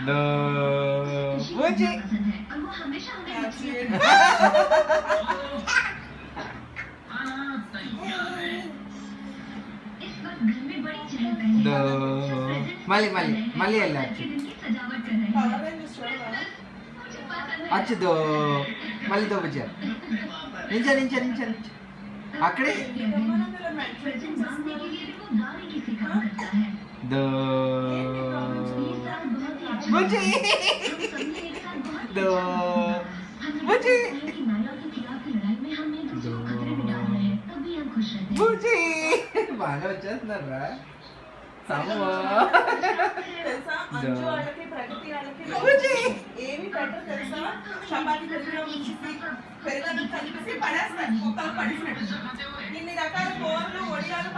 దో బుజ్జి దో మళ్ళీ మళ్ళీ మళ్ళీ వెళ్ళచ్చు అచ్చు దో మళ్ళీ దో బుజ్జి నించా నించా నించా నించా అక్కడే దో బుజ్జి దో బుజ్జి బుజ్జి బాగా వచ్చేస్తున్నారా ఏమి పెట్టరు తెలుసా చపాతీ పెరుగు కలిపి పడేస్తారు మొక్కలు పడిసినట్టు ఇన్ని రకాల కూరలు వడియాలు